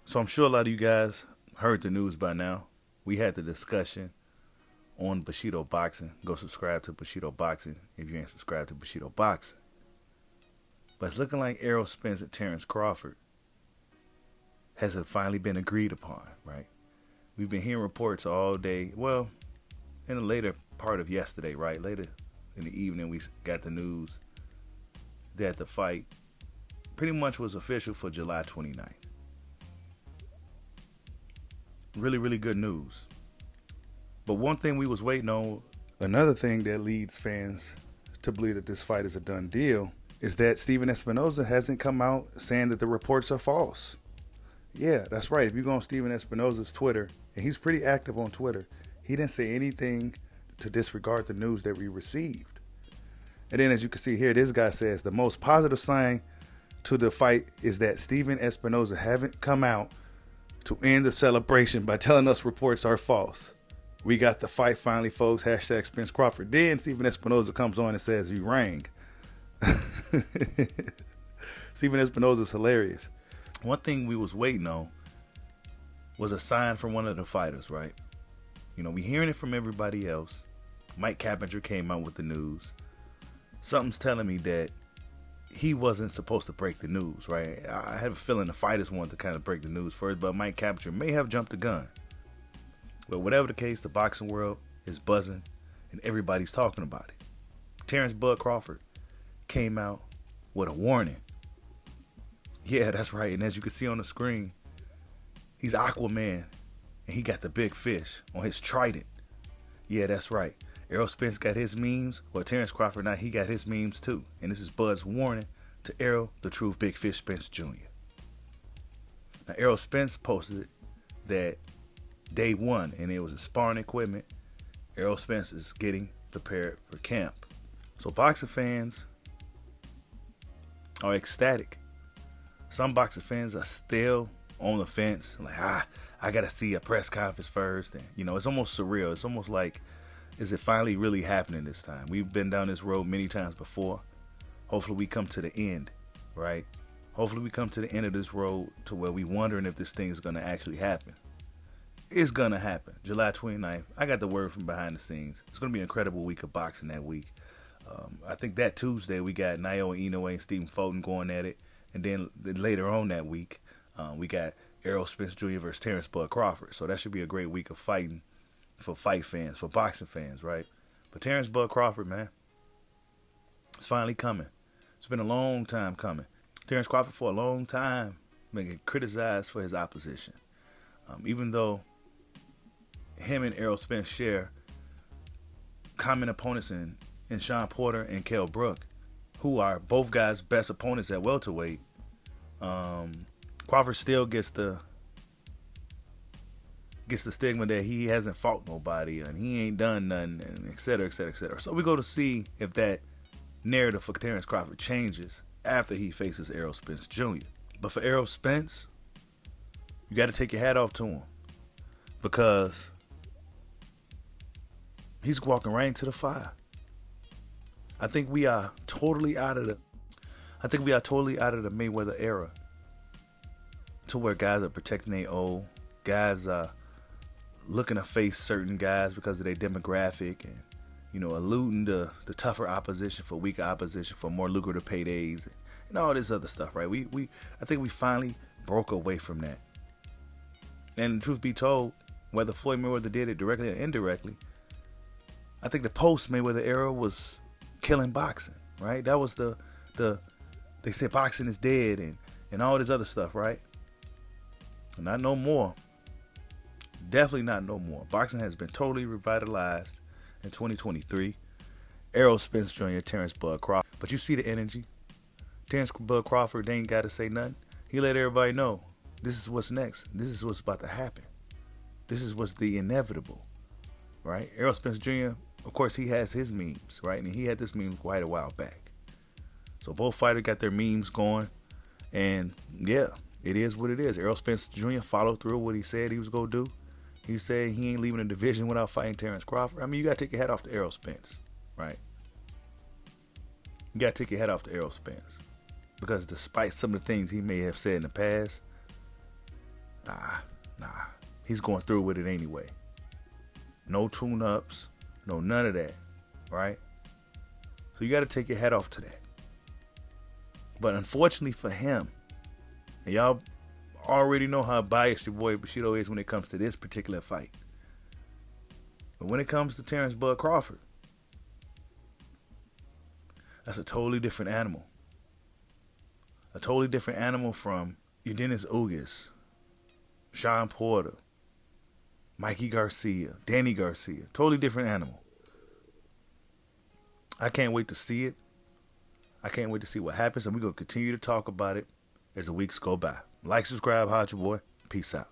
So I'm sure a lot of you guys heard the news by now. We had the discussion on Bushido Boxing. Go subscribe to Bushido Boxing if you ain't subscribed to Bushido Boxing. But it's looking like Errol Spence and Terence Crawford has finally been agreed upon, right? We've been hearing reports all day. Well, in the later part of yesterday, right? Later in the evening, we got the news that the fight pretty much was official for July 29th. Really, really good news. But one thing we was waiting on, another thing that leads fans to believe that this fight is a done deal, is that Steven Espinoza hasn't come out saying that the reports are false. Yeah, that's right. If you go on Steven Espinoza's Twitter, and he's pretty active on Twitter, he didn't say anything to disregard the news that we received. And then as you can see here, this guy says the most positive sign to the fight is that Steven Espinoza haven't come out to end the celebration by telling us reports are false. We got the fight finally, folks. Hashtag Spence Crawford. Then Steven Espinoza comes on and says, you rang. Steven Espinoza's hilarious. One thing we was waiting on was a sign from one of the fighters, right? You know, we hearing it from everybody else. Mike Cappinger came out with the news. Something's telling me that he wasn't supposed to break the news, right? I have a feeling the fighters wanted to kind of break the news first, but Mike Cappinger may have jumped the gun. But whatever the case, the boxing world is buzzing, and everybody's talking about it. Terence Bud Crawford came out with a warning. Yeah, that's right. And as you can see on the screen, he's Aquaman, and he got the big fish on his trident. Yeah, that's right. Errol Spence got his memes. Well, Terence Crawford, now he got his memes too. And this is Bud's warning to Errol, the Truth Big Fish Spence Jr. Now, Errol Spence posted that day one, and it was a sparring equipment. Errol Spence is getting prepared for camp. So boxing fans are ecstatic. Some boxing fans are still on the fence. Like, I got to see a press conference first. And, you know, it's almost surreal. It's almost like, is it finally really happening this time? We've been down this road many times before. Hopefully we come to the end, right? Hopefully we come to the end of this road to where we wondering if this thing is going to actually happen. It's going to happen. July 29th. I got the word from behind the scenes. It's going to be an incredible week of boxing that week. I think that Tuesday we got Naoya Inoue and Stephen Fulton going at it. And then later on that week, we got Errol Spence Jr. versus Terence Bud Crawford. So that should be a great week of fighting for fight fans, for boxing fans, right? But Terence Bud Crawford, man, it's finally coming. It's been a long time coming. Terence Crawford for a long time been criticized for his opposition. Even though him and Errol Spence share common opponents in Sean Porter and Kell Brook, who are both guys' best opponents at welterweight, Crawford still gets the stigma that he hasn't fought nobody and he ain't done nothing, and et cetera, et cetera, et cetera. So we go to see if that narrative for Terence Crawford changes after he faces Errol Spence Jr. But for Errol Spence, you got to take your hat off to him, because he's walking right into the fire. I think we are totally out of the Mayweather era, to where guys are protecting their own, guys are looking to face certain guys because of their demographic, and, you know, eluding the tougher opposition for weaker opposition for more lucrative paydays, and all this other stuff, right? I think we finally broke away from that. And truth be told, whether Floyd Mayweather did it directly or indirectly, I think the post Mayweather era was killing boxing, right? That was they said boxing is dead and all this other stuff, right? Not no more. Definitely not no more. Boxing has been totally revitalized in 2023. Errol Spence Jr., Terence Bud Crawford. But you see the energy. Terence Bud Crawford, they ain't got to say nothing. He let everybody know, this is what's next. This is what's about to happen. This is what's the inevitable, right? Errol Spence Jr., of course, he has his memes, right? And he had this meme quite a while back. So both fighters got their memes going. And, yeah, it is what it is. Errol Spence Jr. followed through what he said he was going to do. He said he ain't leaving the division without fighting Terence Crawford. I mean, you got to take your hat off to Errol Spence, right? You got to take your hat off to Errol Spence. Because despite some of the things he may have said in the past, Nah. He's going through with it anyway. No tune-ups, no none of that, right? So you got to take your hat off to that. But unfortunately for him, and y'all already know how biased your boy Bushido is when it comes to this particular fight. But when it comes to Terence Bud Crawford, that's a totally different animal. A totally different animal from Dennis Ugas, Sean Porter, Mikey Garcia, Danny Garcia. Totally different animal. I can't wait to see it. I can't wait to see what happens, and we're going to continue to talk about it as the weeks go by. Like, subscribe, holla at your boy. Peace out.